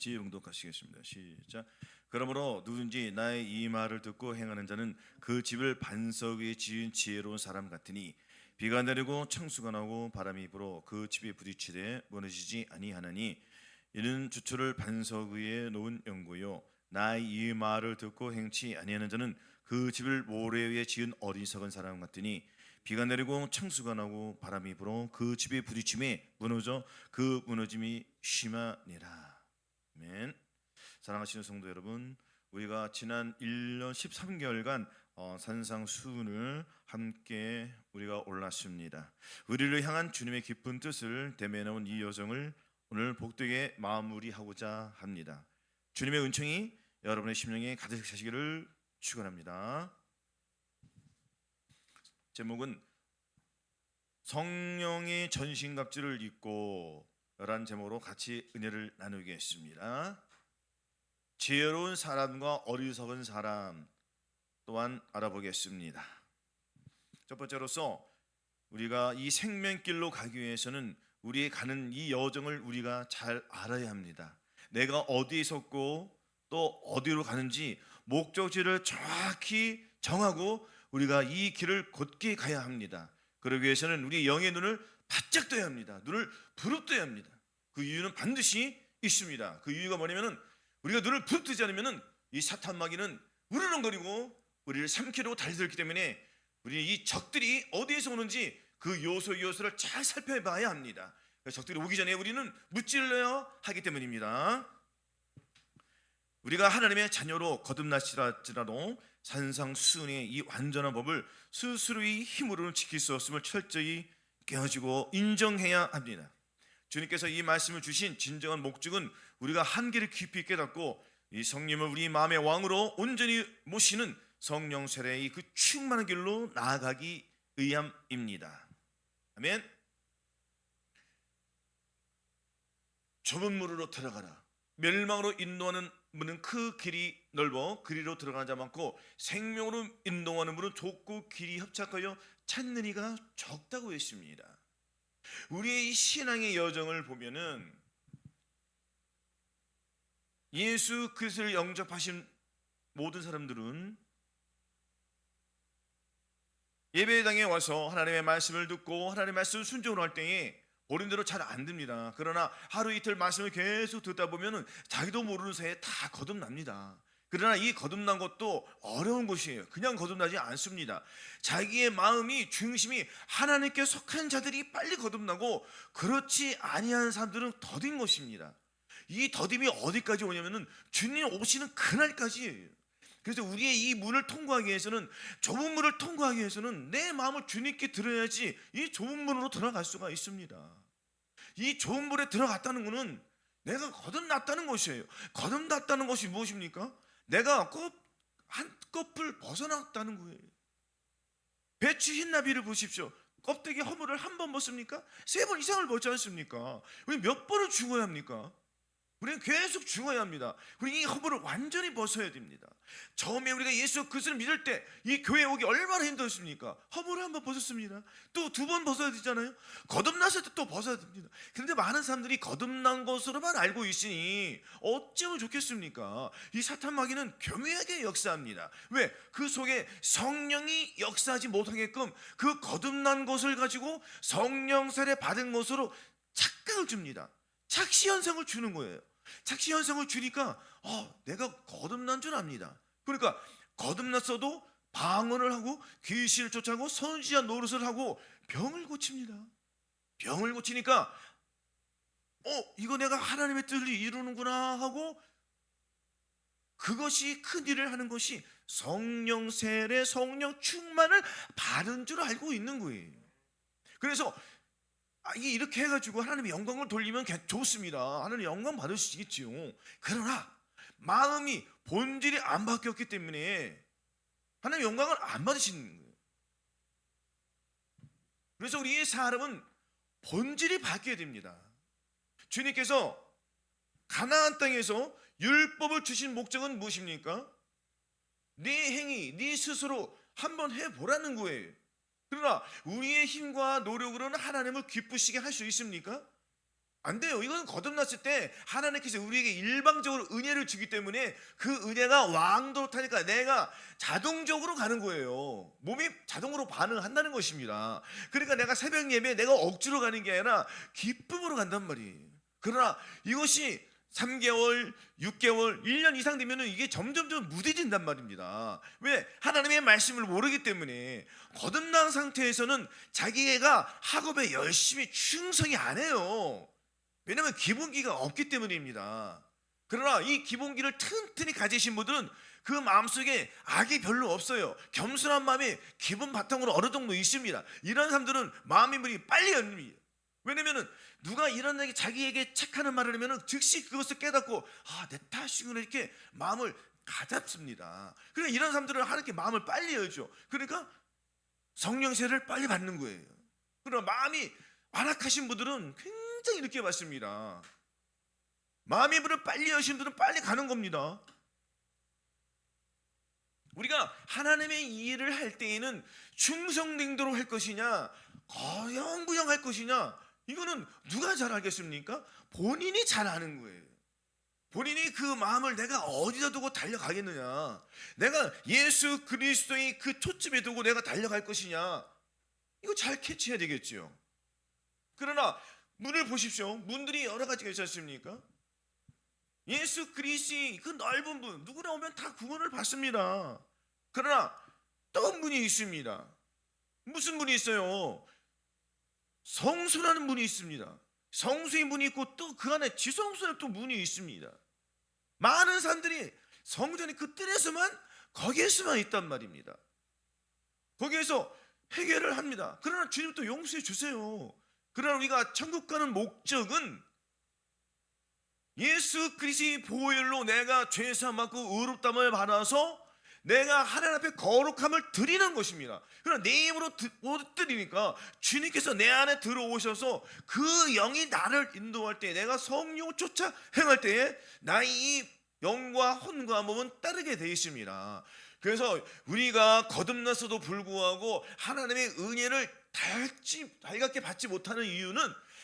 같이 봉독하시겠습니다. 시작. 그러므로 누구든지 나의 이 말을 듣고 행하는 자는 그 집을 반석 위에 지은 지혜로운 사람 같으니 비가 내리고 창수가 나고 바람이 불어 그 집에 부딪히되 무너지지 아니하나니 이는 주초를 반석 위에 놓은 연고요 나의 이 말을 듣고 행치 아니하는 자는 그 집을 모래 위에 지은 어리석은 사람 같으니 비가 내리고 창수가 나고 바람이 불어 그 집에 부딪힘에 무너져 그 무너짐이 심하니라. 아멘. 사랑하시는 성도 여러분, 우리가 지난 1년 13개월간 산상수훈을 함께 우리가 올랐습니다. 우리를 향한 주님의 깊은 뜻을 대면해온 이 여정을 오늘 복되게 마무리하고자 합니다. 주님의 은총이 여러분의 심령에 가득 차시기를 축원합니다. 제목은 성령의 전신갑주를 입고 라는 제목으로 같이 은혜를 나누겠습니다. 지혜로운 사람과 어리석은 사람 또한 알아보겠습니다. 첫 번째로서 우리가 이 생명길로 가기 위해서는 우리의 가는 이 여정을 우리가 잘 알아야 합니다. 내가 어디에 섰고 또 어디로 가는지 목적지를 정확히 정하고 우리가 이 길을 곧게 가야 합니다. 그러기 위해서는 우리 영의 눈을 바짝 떠야 합니다. 눈을 부릅떠야 합니다. 그 이유는 반드시 있습니다. 그 이유가 뭐냐면은 우리가 눈을 부릅뜨지 않으면은 이 사탄 마귀는 우르렁거리고 우리를 삼키려고 달려들기 때문에 우리 이 적들이 어디에서 오는지 그 요소를 잘 살펴봐야 합니다. 적들이 오기 전에 우리는 무찔러야 하기 때문입니다. 우리가 하나님의 자녀로 거듭났지라도 산상수훈의 이 완전한 법을 스스로의 힘으로는 지킬 수 없음을 철저히 깨어지고 인정해야 합니다. 주님께서 이 말씀을 주신 진정한 목적은 우리가 한계를 깊이 깨닫고 이 성령을 우리 마음의 왕으로 온전히 모시는 성령 세례의 그 충만한 길로 나아가기 위함입니다. 아멘. 좁은 문으로 들어가라. 멸망으로 인도하는 문은 그 길이 넓어 그리로 들어가는 자 많고 생명으로 인도하는 문은 좁고 길이 협착하여 찾는 이가 적다고 했습니다. 우리의 이 신앙의 여정을 보면은 예수 그리스도를 영접하신 모든 사람들은 예배당에 와서 하나님의 말씀을 듣고 하나님의 말씀을 순종으로 할 때에 어른대로 잘 안 됩니다. 그러나 하루 이틀 말씀을 계속 듣다 보면은 자기도 모르는 사이에 다 거듭납니다. 그러나 이 거듭난 것도 어려운 것이에요. 그냥 거듭나지 않습니다. 자기의 마음이 중심이 하나님께 속한 자들이 빨리 거듭나고 그렇지 아니한 사람들은 더딘 것입니다. 이 더딤이 어디까지 오냐면은 주님 오시는 그날까지예요. 그래서 우리의 이 문을 통과하기 위해서는 좁은 문을 통과하기 위해서는 내 마음을 주님께 들어야지 이 좁은 문으로 들어갈 수가 있습니다. 이 좁은 문에 들어갔다는 것은 내가 거듭났다는 것이에요. 거듭났다는 것이 무엇입니까? 내가 한꺼풀 벗어났다는 거예요. 배추 흰나비를 보십시오. 껍데기 허물을 한 번 벗습니까? 3번 이상을 벗지 않습니까? 우리 몇 번을 죽어야 합니까? 우리는 계속 죽어야 합니다. 우리 이 허물을 완전히 벗어야 됩니다. 처음에 우리가 예수 그리스도를 믿을 때 이 교회에 오기 얼마나 힘들었습니까? 허물을 한번 벗었습니다. 또 2번 벗어야 되잖아요. 거듭났을 때 또 벗어야 됩니다. 그런데 많은 사람들이 거듭난 것으로만 알고 있으니 어쩌면 좋겠습니까? 이 사탄 마귀는 교묘하게 역사합니다. 왜? 그 속에 성령이 역사하지 못하게끔 그 거듭난 것을 가지고 성령 세례 받은 것으로 착각을 줍니다. 착시 현상을 주는 거예요. 착시 현상을 주니까 내가 거듭난 줄 압니다. 그러니까 거듭났어도 방언을 하고 귀신을 쫓아가고 선지자 노릇을 하고 병을 고칩니다. 병을 고치니까 이거 내가 하나님의 뜻을 이루는구나 하고 그것이 큰 일을 하는 것이 성령 세례 성령 충만을 받은 줄 알고 있는 거예요. 그래서 이게 이렇게 해가지고 하나님의 영광을 돌리면 좋습니다. 하나님 영광 받으시겠지요. 그러나 마음이 본질이 안 바뀌었기 때문에 하나님 영광을 안 받으시는 거예요. 그래서 우리의 사람은 본질이 바뀌어야 됩니다. 주님께서 가나안 땅에서 율법을 주신 목적은 무엇입니까? 네 행위, 네 스스로 한번 해보라는 거예요. 그러나 우리의 힘과 노력으로는 하나님을 기쁘시게 할 수 있습니까? 안 돼요. 이건 거듭났을 때 하나님께서 우리에게 일방적으로 은혜를 주기 때문에 그 은혜가 왕도로 타니까 내가 자동적으로 가는 거예요. 몸이 자동으로 반응한다는 것입니다. 그러니까 내가 새벽 예배에 내가 억지로 가는 게 아니라 기쁨으로 간단 말이에요. 그러나 이것이 3개월, 6개월, 1년 이상 되면 이게 점점점 무뎌진단 말입니다. 왜? 하나님의 말씀을 모르기 때문에. 거듭난 상태에서는 자기가 학업에 열심히 충성이 안 해요. 왜냐하면 기본기가 없기 때문입니다. 그러나 이 기본기를 튼튼히 가지신 분들은 그 마음속에 악이 별로 없어요. 겸손한 마음이 기본 바탕으로 어느 정도 있습니다. 이런 사람들은 마음의 문이 빨리 열립니다. 왜냐하면 누가 이런 얘기 자기에게 책하는 말을 하면 즉시 그것을 깨닫고 내 탓이구나 이렇게 마음을 가잡습니다. 그러니까 이런 사람들은 하나님께 마음을 빨리 열죠. 그러니까 성령 세례를 빨리 받는 거예요. 그러나 마음이 완악하신 분들은 굉장히 늦게 받습니다. 마음의 문을 빨리 여신 분들은 빨리 가는 겁니다. 우리가 하나님의 일을 할 때에는 충성냉도로 할 것이냐 거영부영 할 것이냐, 이거는 누가 잘 알겠습니까? 본인이 잘 아는 거예요. 본인이 그 마음을 내가 어디다 두고 달려가겠느냐, 내가 예수 그리스도의 그 초점에 두고 내가 달려갈 것이냐, 이거 잘 캐치해야 되겠죠. 그러나 문을 보십시오. 문들이 여러 가지가 있지 않습니까? 예수 그리스도의 그 넓은 문, 누구나 오면 다 구원을 받습니다. 그러나 또 문이 있습니다. 무슨 문이 있어요? 성소라는 문이 있습니다. 성소의 문이 있고 또 그 안에 지성소의 또 문이 있습니다. 많은 사람들이 성전의 그 뜰에서만, 거기에서만 있단 말입니다. 거기에서 해결을 합니다. 그러나 주님 또 용서해 주세요. 그러나 우리가 천국 가는 목적은 예수 그리스도의 보혈로 내가 죄사함 받고 의롭다함을 받아서 내가 하나님 앞에 거룩함을 드리는 것입니다. 그러나 내 힘으로 못 드리니까 주님께서 내 안에 들어오셔서 그 영이 나를 인도할 때, 내가 성령을 쫓아 행할 때에 나의 이 영과 혼과 몸은 따르게 되어 있습니다. 그래서 우리가 거듭났어도 불구하고 하나님의 은혜를 달갑게 받지 못하는 이유는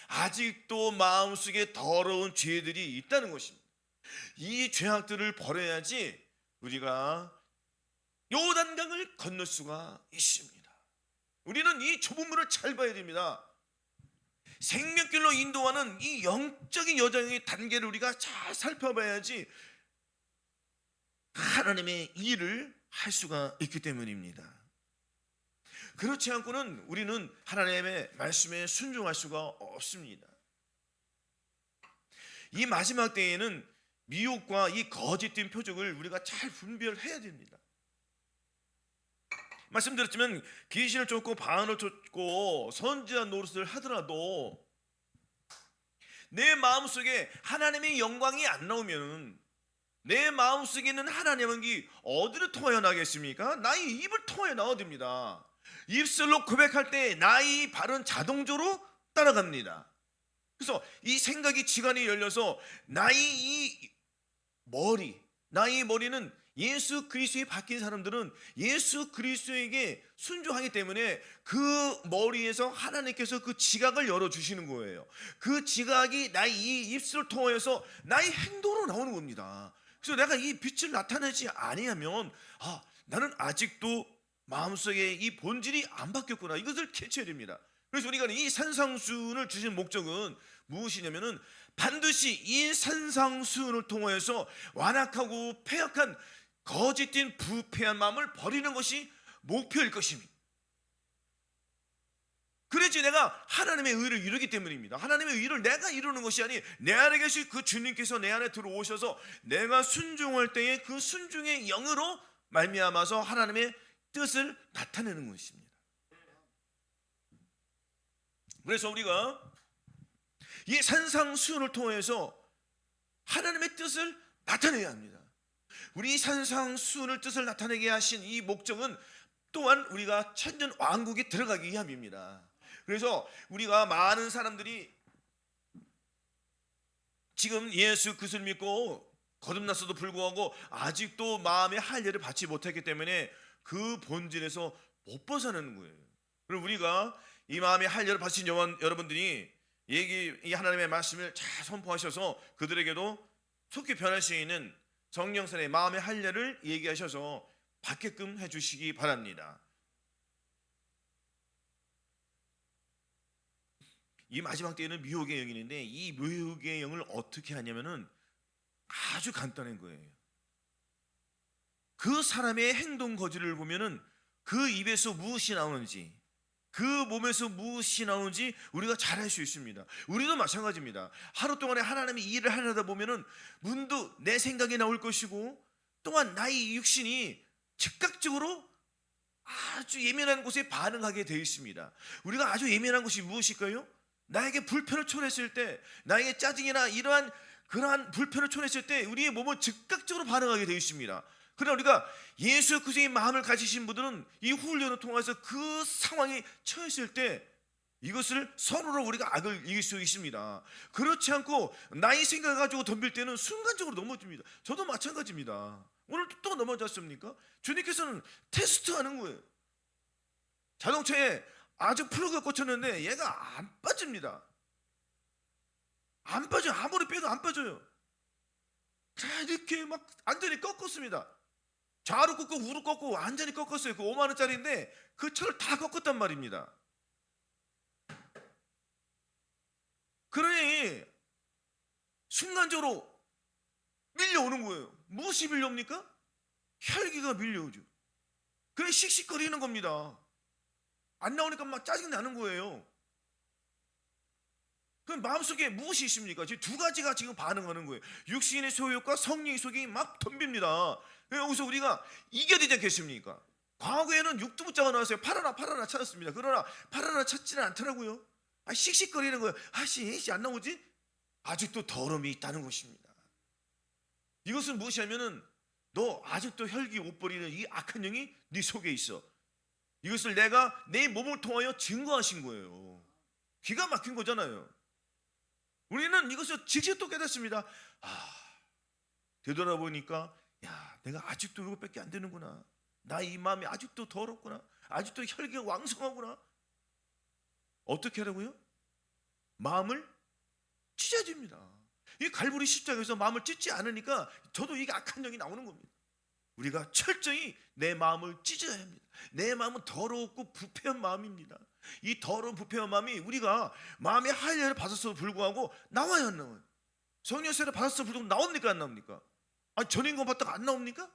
아직도 마음속에 더러운 죄들이 있다는 것입니다. 이 죄악들을 버려야지 우리가 요단강을 건널 수가 있습니다. 우리는 이 좁은 문을 잘 봐야 됩니다. 생명길로 인도하는 이 영적인 여정의 단계를 우리가 잘 살펴봐야지 하나님의 일을 할 수가 있기 때문입니다. 그렇지 않고는 우리는 하나님의 말씀에 순종할 수가 없습니다. 이 마지막 때에는 미혹과 이 거짓된 표적을 우리가 잘 분별해야 됩니다. 말씀드렸지만 귀신을 쫓고 바울을 쫓고 선지자 노릇을 하더라도 내 마음속에 하나님의 영광이 안 나오면 내 마음속에 있는 하나님은 어디를 통하여 나겠습니까? 나의 입을 통하여 나와야 됩니다. 입술로 고백할 때 나의 발은 자동적으로 따라갑니다. 그래서 이 생각이 지간이 열려서 나의 이 나의 머리는 예수 그리스도에 바뀐 사람들은 예수 그리스도에게 순종하기 때문에 그 머리에서 하나님께서 그 지각을 열어주시는 거예요. 그 지각이 나의 이 입술을 통하여서 나의 행동으로 나오는 겁니다. 그래서 내가 이 빛을 나타내지 아니하면 나는 아직도 마음속에 이 본질이 안 바뀌었구나, 이것을 캐치해야 됩니다. 그래서 우리가 이 산상수훈을 주신 목적은 무엇이냐면은 반드시 이 산상수훈을 통하여서 완악하고 패역한 거짓된 부패한 마음을 버리는 것이 목표일 것입니다. 그래야지 내가 하나님의 의를 이루기 때문입니다. 하나님의 의를 내가 이루는 것이 아니 내 안에 계신 그 주님께서 내 안에 들어오셔서 내가 순종할 때에 그 순종의 영으로 말미암아서 하나님의 뜻을 나타내는 것입니다. 그래서 우리가 이 산상수훈을 통해서 하나님의 뜻을 나타내야 합니다. 우리 산상수훈을 뜻을 나타내게 하신 이 목적은 또한 우리가 천년 왕국에 들어가기 위함입니다. 그래서 우리가 많은 사람들이 지금 예수 그리스도를 믿고 거듭났어도 불구하고 아직도 마음의 할례를 받지 못했기 때문에 그 본질에서 못 벗어나는 거예요. 그리고 우리가 이 마음의 할례를 받으신 여러분들이 이 하나님의 말씀을 잘 선포하셔서 그들에게도 속히 변할 수 있는 성령선의 마음의 할례를 얘기하셔서 받게끔 해주시기 바랍니다. 이 마지막 때에는 미혹의 영이 있는데 이 미혹의 영을 어떻게 하냐면은 아주 간단한 거예요. 그 사람의 행동 거지를 보면은 그 입에서 무엇이 나오는지, 그 몸에서 무엇이 나오는지 우리가 잘 알 수 있습니다. 우리도 마찬가지입니다. 하루 동안에 하나님이 일을 하려다 보면은 문득 내 생각이 나올 것이고, 또한 나의 육신이 즉각적으로 아주 예민한 곳에 반응하게 되어 있습니다. 우리가 아주 예민한 것이 무엇일까요? 나에게 불편을 초래했을 때, 나에게 짜증이나 그러한 불편을 초래했을 때 우리의 몸은 즉각적으로 반응하게 되어 있습니다. 그러나 우리가 예수 그리스도의 마음을 가지신 분들은 이 훈련을 통해서 그 상황에 처했을 때 이것을 선으로 우리가 악을 이길 수 있습니다. 그렇지 않고 나의 생각을 가지고 덤빌 때는 순간적으로 넘어집니다. 저도 마찬가지입니다. 오늘 또 넘어졌습니까? 주님께서는 테스트하는 거예요. 자동차에 아주 플러그가 꽂혔는데 얘가 안 빠집니다. 안 빠져요. 아무리 빼도 안 빠져요. 자, 이렇게 막 완전히 꺾었습니다. 좌로 꺾고 우로 꺾고 완전히 꺾었어요. 그 5만 원짜리인데 그 차를 다 꺾었단 말입니다. 그러니 순간적으로 밀려오는 거예요. 무엇이 밀려옵니까? 혈기가 밀려오죠. 그래 씩씩거리는 겁니다. 안 나오니까 막 짜증 나는 거예요. 그럼 마음속에 무엇이 있습니까? 지금 두 가지가 지금 반응하는 거예요. 육신의 소욕과 성령의 속이 막 덤빕니다. 여기서 우리가 이겨야 되지 않겠습니까? 과거에는 육두부자가 나왔어요. 팔 하나 찾았습니다. 그러나 팔 하나 찾지는 않더라고요. 씩씩거리는 거예요. 씨 안 나오지? 아직도 더러움이 있다는 것입니다. 이것은 무엇이냐면은 너 아직도 혈기 옷 버리는 이 악한 영이 네 속에 있어. 이것을 내가 내 몸을 통하여 증거하신 거예요. 기가 막힌 거잖아요. 우리는 이것을 직접 또 깨닫습니다. 되돌아보니까 내가 아직도 이것밖에 안 되는구나. 나 이 마음이 아직도 더럽구나. 아직도 혈기가 왕성하구나. 어떻게 하라고요? 마음을 찢어야 됩니다. 이 갈보리 십자가에서 마음을 찢지 않으니까 저도 이게 악한 영이 나오는 겁니다. 우리가 철저히 내 마음을 찢어야 합니다. 내 마음은 더럽고 부패한 마음입니다. 이 더러운 부패한 마음이 우리가 마음의 할례를 받았어도 불구하고 나와요, 안 나와요? 성령세를 받았어도 불구하고 나옵니까, 안 나옵니까? 전인구원 받다가 안 나옵니까?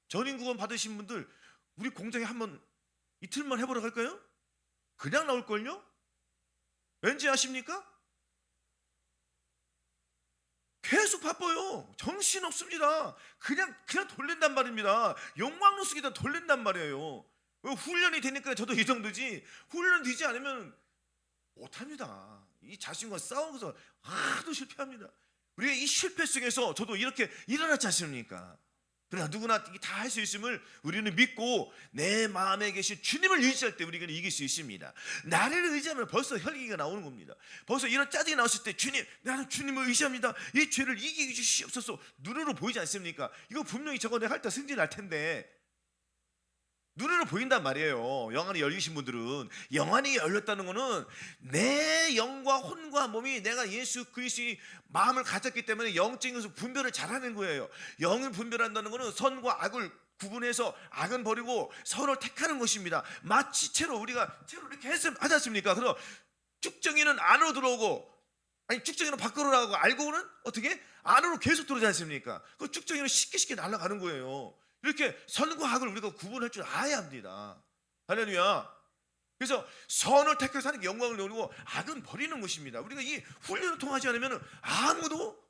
전인구원 받으신 분들 우리 공장에 한번 이틀만 해보러 갈까요? 그냥 나올걸요? 왠지 아십니까? 계속 바빠요. 정신 없습니다. 그냥 돌린단 말입니다. 욕망로 쓰기다 돌린단 말이에요. 훈련이 되니까 저도 이 정도지, 훈련 되지 않으면 못합니다. 이 자신과 싸우면서 하도 실패합니다. 우리가 이 실패 속에서 저도 이렇게 일어났지 않습니까? 그러나 누구나 다 할 수 있음을 우리는 믿고 내 마음에 계신 주님을 의지할 때 우리가 이길 수 있습니다. 나를 의지하면 벌써 혈기가 나오는 겁니다. 벌써 이런 짜증이 나왔을 때 주님, 나는 주님을 의지합니다. 이 죄를 이기게 주시옵소서. 눈으로 보이지 않습니까? 이거 분명히 저거 내가 할 때 승진할 텐데 눈으로 보인단 말이에요. 영안이 열리신 분들은. 영안이 열렸다는 것은 내 영과 혼과 몸이 내가 예수 그리스도의 마음을 가졌기 때문에 영적인 분별을 잘하는 거예요. 영을 분별한다는 것은 선과 악을 구분해서 악은 버리고 선을 택하는 것입니다. 마치 우리가 채로 이렇게 하지 않습니까? 그래서 쭉정이는 안으로 들어오고, 쭉정이는 밖으로 나가고, 알고는 어떻게 안으로 계속 들어오지 않습니까? 그 쭉정이는 쉽게 날아가는 거예요. 이렇게 선과 악을 우리가 구분할 줄 알아야 합니다. 할렐루야. 그래서 선을 택해서 하는 게 영광을 누리고 악은 버리는 것입니다. 우리가 이 훈련을 통하지 않으면 아무도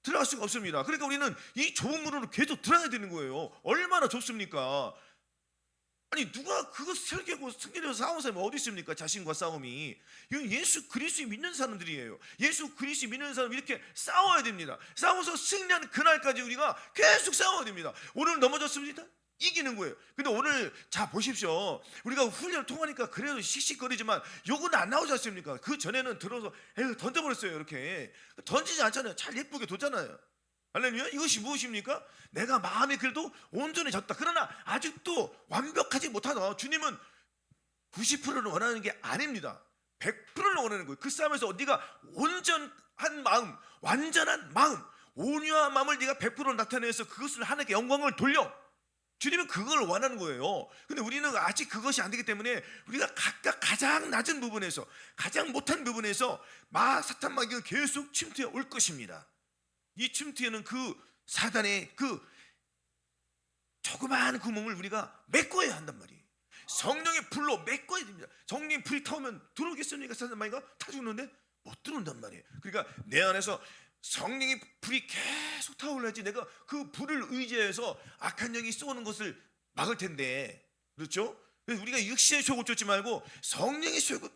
들어갈 수가 없습니다. 그러니까 우리는 이 좁은 문으로 계속 들어가야 되는 거예요. 얼마나 좁습니까? 누가 그거 설계하고 승리해서 싸우는 사람이 어디 있습니까? 자신과 싸움이. 이건 예수 그리스도 믿는 사람들이에요. 예수 그리스도 믿는 사람 이렇게 싸워야 됩니다. 싸워서 승리하는 그날까지 우리가 계속 싸워야 됩니다. 오늘 넘어졌습니다. 이기는 거예요. 근데 오늘 자 보십시오. 우리가 훈련을 통하니까 그래도 씩씩거리지만 욕은 안 나오지 않습니까? 그 전에는 들어서 던져버렸어요. 이렇게 던지지 않잖아요. 잘 예쁘게 뒀잖아요. 할렐루야. 이것이 무엇입니까? 내가 마음이 그래도 온전히 졌다. 그러나 아직도 완벽하지 못하다. 주님은 90%를 원하는 게 아닙니다. 100%를 원하는 거예요. 그 싸움에서 네가 온전한 마음, 완전한 마음, 온유한 마음을 네가 100% 나타내서 그것을 하나님께 영광을 돌려. 주님은 그걸 원하는 거예요. 근데 우리는 아직 그것이 안 되기 때문에 우리가 각각 가장 낮은 부분에서, 가장 못한 부분에서 사탄 마귀가 계속 침투해 올 것입니다. 이 침투에는 그 사단의 그 조그마한 구멍을 우리가 메꿔야 한단 말이에요. 성령의 불로 메꿔야 됩니다. 성령의 불이 타오면 들어오겠습니까? 사단 마귀가 타 죽는데 못 들어온단 말이에요. 그러니까 내 안에서 성령의 불이 계속 타올라야지 내가 그 불을 의지해서 악한 영이 쏘는 것을 막을 텐데, 그렇죠? 그래서 우리가 육신의 쇠고 쫓지 말고 성령의 쇠고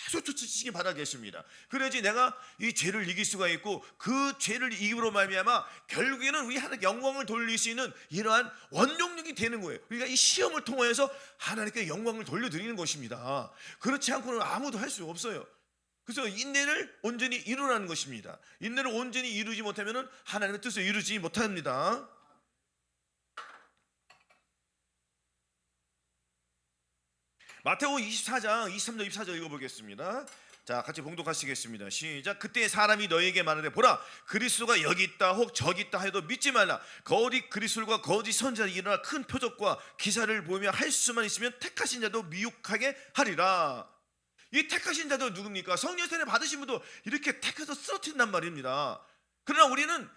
계속 쫓으시기 바라겠습니다. 그래야지 내가 이 죄를 이길 수가 있고, 그 죄를 이기므로 말미암아 결국에는 우리 하나님께 영광을 돌릴 수 있는 이러한 원동력이 되는 거예요. 우리가 이 시험을 통해서 하나님께 영광을 돌려드리는 것입니다. 그렇지 않고는 아무도 할 수 없어요. 그래서 인내를 온전히 이루라는 것입니다. 인내를 온전히 이루지 못하면 하나님의 뜻을 이루지 못합니다. 마태복음 24장 23절 24절 읽어보겠습니다. 자, 같이 봉독하시겠습니다. 시작. 그때 사람이 너에게 말하되 보라, 그리스도가 여기 있다 혹 저기 있다 해도 믿지 말라. 거짓 그리스도가 거짓 선지자가 일어나 큰 표적과 기사를 보이며 할 수만 있으면 택하신 자도 미혹하게 하리라. 이 택하신 자도 누굽니까? 성령 세례 받으신 분도 이렇게 택해서 쓰러뜨린단 말입니다. 그러나 우리는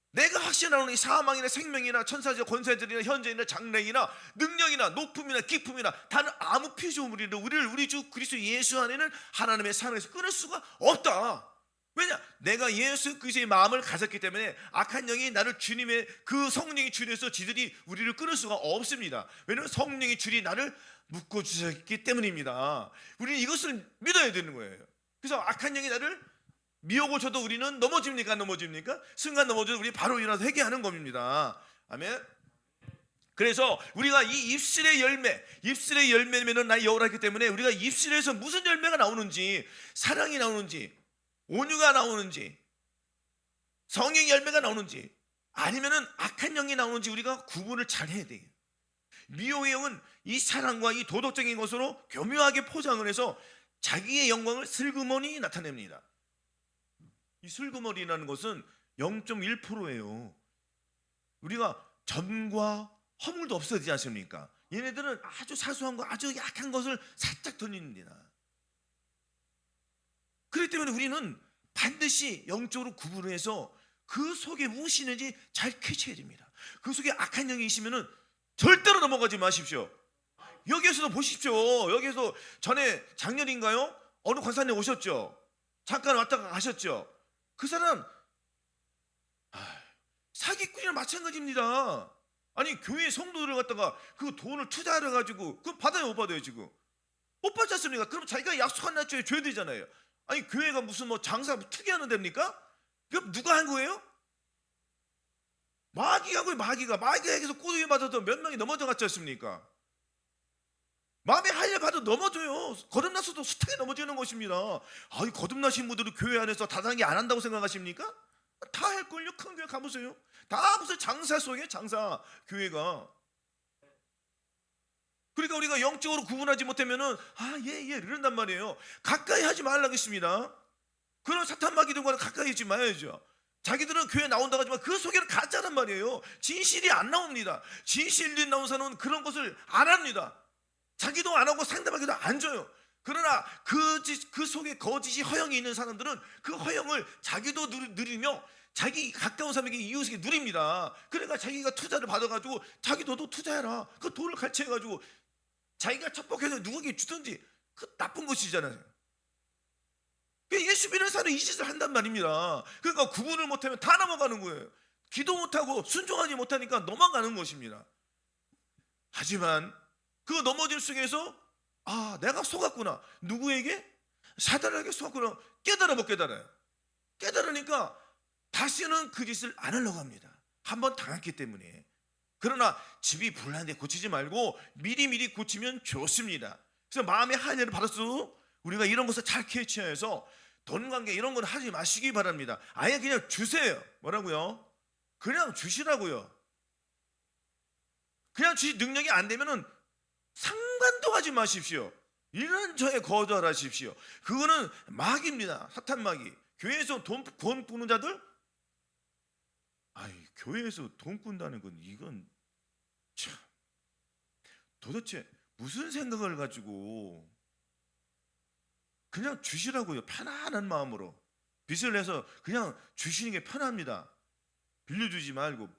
내가 확신하는 이 사망이나 생명이나 천사적 권세들이나 현재이나 장래이나 능력이나 높음이나 기쁨이나 다른 아무 피조물이나 우리 주 그리스도 예수 안에는 하나님의 사랑에서 끊을 수가 없다. 왜냐? 내가 예수 그리스도의 마음을 가졌기 때문에 악한 영이 나를 주님의 그 성령의 줄에서 지들이 우리를 끊을 수가 없습니다. 왜냐하면 성령의 줄이 나를 묶어주셨기 때문입니다. 우리는 이것을 믿어야 되는 거예요. 그래서 악한 영이 나를 미혹을 줘도 우리는 넘어집니까? 안 넘어집니까? 순간 넘어져도 우리 바로 일어나서 회개하는 겁니다. 아멘. 그래서 우리가 이 입술의 열매면은 나의 여호라기 때문에 우리가 입술에서 무슨 열매가 나오는지, 사랑이 나오는지, 온유가 나오는지, 성령의 열매가 나오는지, 아니면은 악한 영이 나오는지 우리가 구분을 잘 해야 돼요. 미혹의 영은 이 사랑과 이 도덕적인 것으로 교묘하게 포장을 해서 자기의 영광을 슬그머니 나타냅니다. 이 슬그머니라는 것은 0.1%예요. 우리가 전과 허물도 없어야 되지 않습니까? 얘네들은 아주 사소한 거, 아주 약한 것을 살짝 던집니다. 그렇기 때문에 우리는 반드시 영적으로 구분을 해서 그 속에 무엇이 있는지 잘 캐치해야 됩니다. 그 속에 악한 영이 있으면 절대로 넘어가지 마십시오. 여기에서도 보십시오. 여기에서 전에 작년인가요? 어느 권사님 오셨죠? 잠깐 왔다가 가셨죠? 그 사람 사기꾼이랑 마찬가지입니다. 아니, 교회 성도들을 갖다가 그 돈을 투자를 가지고 그럼 받아요, 못 받아요? 지금 못 받지 않습니까? 그럼 자기가 약속한 날짜에 줘야 되잖아요. 아니, 교회가 무슨 뭐 장사 투기하는 데입니까? 그럼 누가 한 거예요? 마귀하고요. 마귀에게서 꼬드기 맞아서 몇 명이 넘어져 갔지 않습니까? 마음에 할례 받아 넘어져요. 거듭나서도 숱하게 넘어지는 것입니다. 아이, 거듭나신 분들은 교회 안에서 다단계 안 한다고 생각하십니까? 다 할걸요. 큰 교회 가보세요. 다 무슨 장사 속에 장사 교회가. 그러니까 우리가 영적으로 구분하지 못하면은 예 이런단 말이에요. 가까이 하지 말라고 했습니다. 그런 사탄 마귀들과는 가까이 하지 마야죠. 자기들은 교회 나온다고 하지만 그 속에는 가짜란 말이에요. 진실이 안 나옵니다. 진실이 나온 사람은 그런 것을 안 합니다. 자기도 안 하고 상대방에도 안 줘요. 그러나 그 속에 거짓이 허영이 있는 사람들은 그 허영을 자기도 누리며 자기 가까운 사람에게 이웃에게 누립니다. 그러니까 자기가 투자를 받아가지고 자기도 투자해라. 그 돈을 같이 해가지고 자기가 첩복해서 누구에게 주든지 그 나쁜 것이잖아요. 예수 믿는 사람은 이 짓을 한단 말입니다. 그러니까 구분을 못하면 다 넘어가는 거예요. 기도 못하고 순종하지 못하니까 넘어가는 것입니다. 하지만 그 넘어짐 속에서 내가 속았구나. 누구에게? 사단에게 속았구나. 깨달아 못 깨달아요? 깨달으니까 다시는 그 짓을 안 하려고 합니다. 한번 당했기 때문에. 그러나 집이 불난데 고치지 말고 미리미리 고치면 좋습니다. 그래서 마음의 할례를 받았어도 우리가 이런 것을 잘 캐치해서 돈 관계 이런 건 하지 마시기 바랍니다. 아예 그냥 주세요. 뭐라고요? 그냥 주시라고요. 그냥 주시 능력이 안 되면은 상관도 하지 마십시오. 이런 저에 거절하십시오. 그거는 마귀입니다. 사탄 마귀. 교회에서 돈 꾸는 자들, 교회에서 돈 꾼다는 건 이건 참 도대체 무슨 생각을 가지고 그냥 주시라고요. 편안한 마음으로 빚을 내서 그냥 주시는 게 편합니다. 빌려주지 말고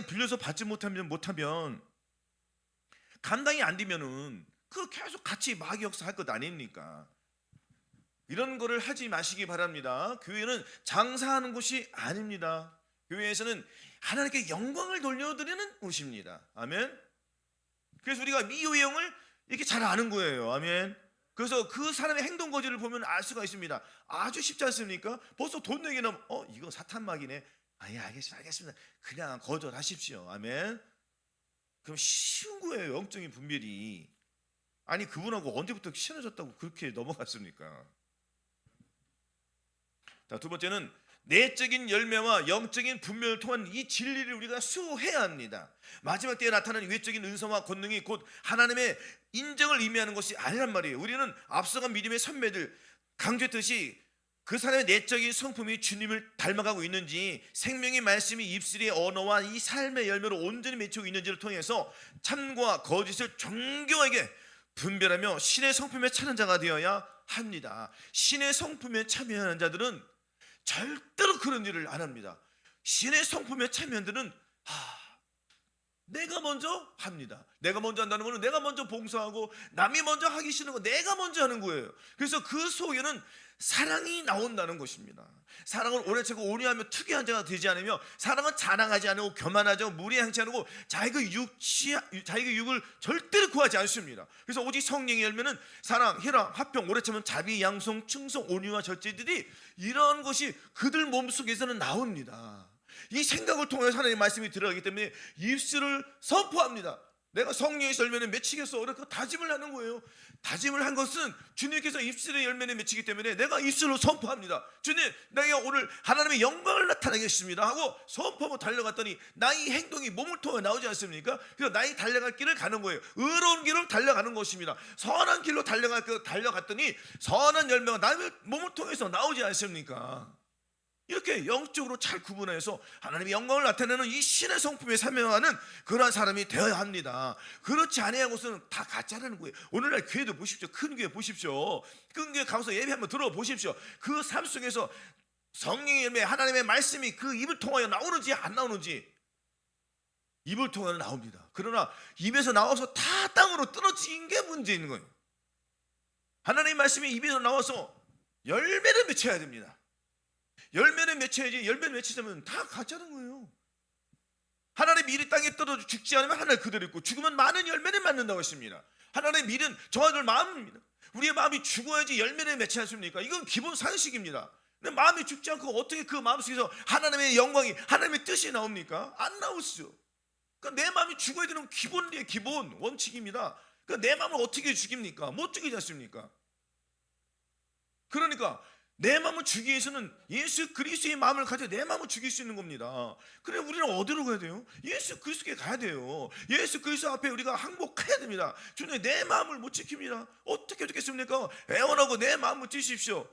빌려서 받지 못하면 감당이 안 되면은 그 계속 같이 마귀 역사 할 것 아닙니까? 이런 거를 하지 마시기 바랍니다. 교회는 장사하는 곳이 아닙니다. 교회에서는 하나님께 영광을 돌려드리는 곳입니다. 아멘. 그래서 우리가 미호영을 이렇게 잘 아는 거예요. 아멘. 그래서 그 사람의 행동 거지를 보면 알 수가 있습니다. 아주 쉽지 않습니까? 벌써 돈 내게 나면 이거 사탄 마귀네. 알겠습니다. 그냥 거절하십시오. 아멘. 그럼 쉬운 거예요. 영적인 분별이. 아니 그분하고 언제부터 친해졌다고 그렇게 넘어갔습니까? 자, 두 번째는 내적인 열매와 영적인 분별을 통한 이 진리를 우리가 수호해야 합니다. 마지막 때에 나타나는 외적인 은사와 권능이 곧 하나님의 인정을 의미하는 것이 아니란 말이에요. 우리는 앞서간 믿음의 선배들 강조했듯이 그 사람의 내적인 성품이 주님을 닮아가고 있는지, 생명의 말씀이 입술의 언어와 이 삶의 열매로 온전히 맺히고 있는지를 통해서 참과 거짓을 정교하게 분별하며 신의 성품에 차는 자가 되어야 합니다. 신의 성품에 참여하는 자들은 절대로 그런 일을 안 합니다. 신의 성품에 참여하는 자들은 내가 먼저 합니다. 내가 먼저 한다는 것은 내가 먼저 봉사하고 남이 먼저 하기 싫은 거 내가 먼저 하는 거예요. 그래서 그 속에는 사랑이 나온다는 것입니다. 사랑을 오래 차고 온유하며 특이한 자가 되지 않으며, 사랑은 자랑하지 않고 교만하지 않고 무례하지 않고 자기의 육을 절대로 구하지 않습니다. 그래서 오직 성령의 열매는 사랑, 희락, 화평, 오래 참음, 자비, 양성, 충성, 온유와 절제들이 이러한 것이 그들 몸속에서는 나옵니다. 이 생각을 통해서 하나님의 말씀이 들어가기 때문에 입술을 선포합니다. 내가 성령의 열매는 맺히겠어. 그러니까 다짐을 하는 거예요. 다짐을 한 것은 주님께서 입술의 열매는 맺히기 때문에 내가 입술로 선포합니다. 주님, 내가 오늘 하나님의 영광을 나타내겠습니다 하고 선포하고 달려갔더니 나의 행동이 몸을 통해 나오지 않습니까? 그래서 나의 달려갈 길을 가는 거예요. 의로운 길을 달려가는 것입니다. 선한 길로 달려갔더니 선한 열매가 나의 몸을 통해서 나오지 않습니까? 이렇게 영적으로 잘 구분해서 하나님의 영광을 나타내는 이 신의 성품에 사명하는 그러한 사람이 되어야 합니다. 그렇지 않아야고서는 다 가짜라는 거예요. 오늘날 교회도 보십시오. 큰 교회 보십시오. 큰 교회 가서 예배 한번 들어보십시오. 그 삶 속에서 성령의 열매, 하나님의 말씀이 그 입을 통하여 나오는지 안 나오는지. 입을 통하여 나옵니다. 그러나 입에서 나와서 다 땅으로 떨어진 게 문제인 거예요. 하나님의 말씀이 입에서 나와서 열매를 맺혀야 됩니다. 열매를 맺혀야지. 열매를 맺히자면 다 가짜는 거예요. 하나님의 밀이 땅에 떨어져 죽지 않으면 하늘 그대로 있고, 죽으면 많은 열매를 맺는다고 했습니다. 하나님의 밀은 저희들 마음입니다. 우리의 마음이 죽어야지 열매를 맺지 않습니까? 이건 기본 상식입니다. 근데 마음이 죽지 않고 어떻게 그 마음속에서 하나님의 영광이, 하나님의 뜻이 나옵니까? 안 나오시죠. 그러니까 내 마음이 죽어야 되는 기본이에요. 기본 원칙입니다. 그러니까 내 마음을 어떻게 죽입니까? 못 죽이지 않습니까? 그러니까 내 마음을 죽이기 위해서는 예수 그리스도의 마음을 가져 내 마음을 죽일 수 있는 겁니다. 그래 우리는 어디로 가야 돼요? 예수 그리스도께 가야 돼요. 예수 그리스도 앞에 우리가 항복해야 됩니다. 주님, 내 마음을 못 지킵니다. 어떻게 죽겠습니까? 애원하고 내 마음을 찌십시오.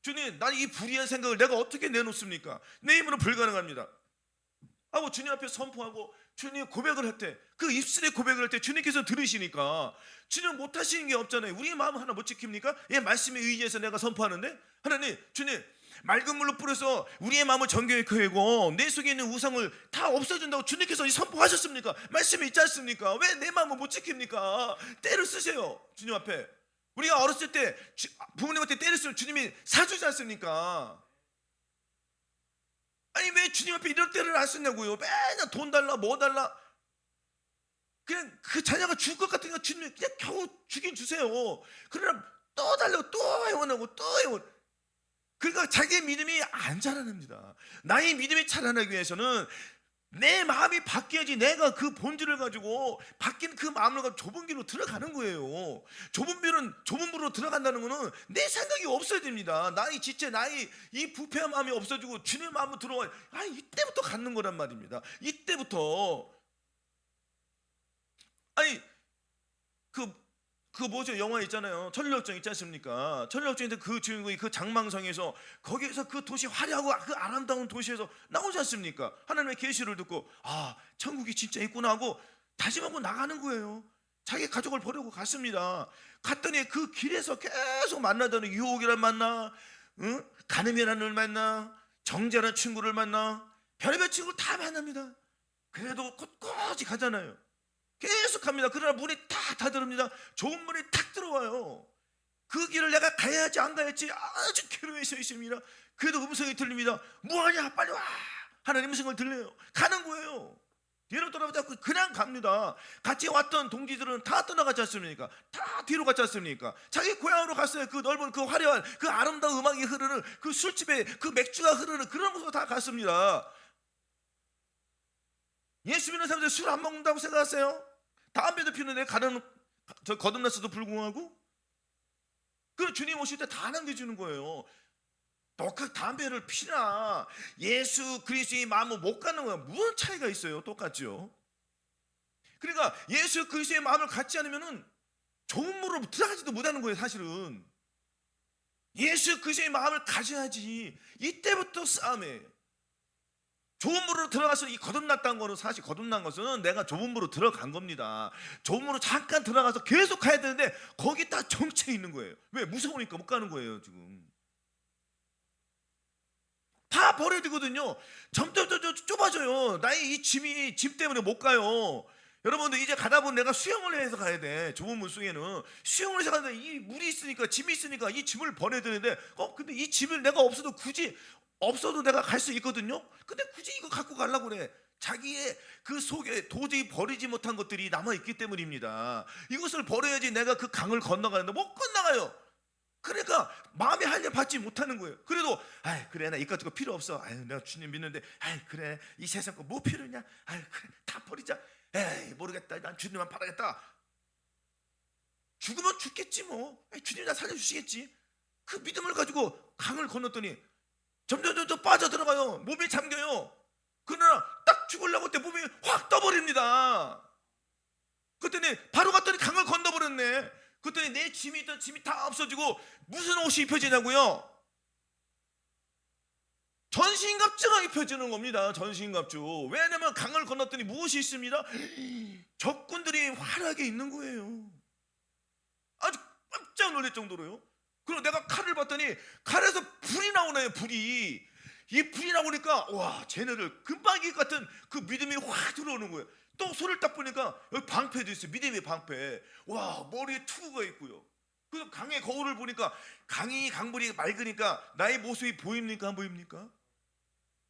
주님, 난 이 불의한 생각을 내가 어떻게 내놓습니까? 내 힘으로 불가능합니다 하고 주님 앞에 선포하고 주님 고백을 할 때, 그 입술의 고백을 할 때 주님께서 들으시니까 주님 못하시는 게 없잖아요. 우리의 마음 하나 못 지킵니까? 예, 말씀에 의지해서 내가 선포하는데, 하나님, 주님, 맑은 물로 뿌려서 우리의 마음을 정결히 하고 내 속에 있는 우상을 다 없애준다고 주님께서 선포하셨습니까? 말씀이 있지 않습니까? 왜 내 마음을 못 지킵니까? 때를 쓰세요. 주님 앞에. 우리가 어렸을 때 부모님한테 때를 쓰면 주님이 사주지 않습니까? 아니 왜 주님 앞에 이런 때를 안 쓰냐고요. 맨날 돈 달라 뭐 달라. 그냥 그 자녀가 죽을 것 같으니까 주님 그냥 겨우 주긴 주세요. 그러나 또 달라고 또 애원하고 또 애원. 그러니까 자기의 믿음이 안 자라납니다. 나의 믿음이 자라나기 위해서는 내 마음이 바뀌어야지. 내가 그 본질을 가지고 바뀐 그 마음을 가지고 좁은 길로 들어가는 거예요. 좁은 불로 들어간다는 거는 내 생각이 없어야 됩니다. 나의 지체, 나의 이 부패한 마음이 없어지고 주님의 마음으로 들어와. 이때부터 갖는 거란 말입니다. 이때부터. 아니 그 그 뭐죠? 영화 있잖아요. 천리역정 있지 않습니까? 천리역정인데 그 주인공이 그 장망성에서 거기에서 그 도시 화려하고 그 아름다운 도시에서 나오지 않습니까? 하나님의 계시를 듣고 아 천국이 진짜 있구나 하고 다짐하고 나가는 거예요. 자기 가족을 버리고 갔습니다. 갔더니 그 길에서 계속 만나더니 유혹이란 만나, 응? 간음이라는 만나, 정죄라는 친구를 만나, 별의별 친구를 다 만납니다. 그래도 꿋꿋이 가잖아요. 계속 갑니다. 그러나 문이 다 닫힙니다. 좋은 문이 탁 들어와요. 그 길을 내가 가야지 안 가야지 아주 괴로워해 서 있습니다. 그래도 음성이 들립니다. 뭐하냐 빨리 와. 하나님 음성을 들려요. 가는 거예요. 뒤로 돌아보자 그냥 갑니다. 같이 왔던 동지들은 다 떠나갔지 않습니까? 다 뒤로 갔지 않습니까? 자기 고향으로 갔어요. 그 넓은 그 화려한 그 아름다운 음악이 흐르는 그 술집에 그 맥주가 흐르는 그런 곳으로 다 갔습니다. 예수 믿는 사람들 술 안 먹는다고 생각하세요? 담배도 피우는데 거듭났어도 불구하고 그 주님 오실 때 다 남겨주는 거예요. 똑같이 담배를 피나 예수 그리스도의 마음을 못 갖는 거야. 무슨 차이가 있어요? 똑같죠. 그러니까 예수 그리스도의 마음을 갖지 않으면은 좋은 물로 들어가지도 못하는 거예요. 사실은 예수 그리스도의 마음을 가져야지. 이때부터 싸움이에요. 좁은 물로 들어가서 이 거듭났다는 거는 사실 거듭난 것은 내가 좁은 물로 들어간 겁니다. 좁은 물로 잠깐 들어가서 계속 가야 되는데 거기 다 정체 있는 거예요. 왜? 무서우니까 못 가는 거예요. 지금 다 버려야 되거든요. 점점 좁아져요. 나의 이 짐 때문에 못 가요. 여러분들 이제 가다 보면 내가 수영을 해서 가야 돼. 좁은 물 속에는 수영을 해서 가는데 이 물이 있으니까 짐이 있으니까 이 짐을 버려야 되는데 근데 이 짐을 내가 없어도 내가 갈 수 있거든요. 근데 굳이 이거 갖고 가려고 그래. 자기의 그 속에 도저히 버리지 못한 것들이 남아있기 때문입니다. 이것을 버려야지 내가 그 강을 건너가는데 못 건너가요. 그러니까 마음의 한량 받지 못하는 거예요. 그래도 그래 나 이것저것 필요 없어. 내가 주님 믿는데 그래 이 세상 거 뭐 필요냐. 그래 다 버리자. 모르겠다. 난 주님만 바라겠다. 죽으면 죽겠지 뭐. 주님 나 살려주시겠지. 그 믿음을 가지고 강을 건넜더니 점점 빠져들어가요. 몸이 잠겨요. 그러나 딱 죽으려고 할 때 몸이 확 떠버립니다. 그랬더니 바로 갔더니 강을 건너버렸네. 그랬더니 내 짐이 있던 짐이 다 없어지고 무슨 옷이 입혀지냐고요? 전신갑주가 입혀지는 겁니다. 전신갑주. 왜냐하면 강을 건넜더니 무엇이 있습니다? 적군들이 화려하게 있는 거예요. 아주 깜짝 놀랄 정도로요. 그리고 내가 칼을 봤더니 칼에서 불이 나오네요. 불이. 이 불이 나오니까 와 쟤네를 금방이 같은 그 믿음이 확 들어오는 거예요. 또 손을 딱 보니까 여기 방패도 있어요. 믿음의 방패. 와 머리에 투구가 있고요. 그래서 강의 거울을 보니까 강물이 맑으니까 나의 모습이 보입니까 안 보입니까?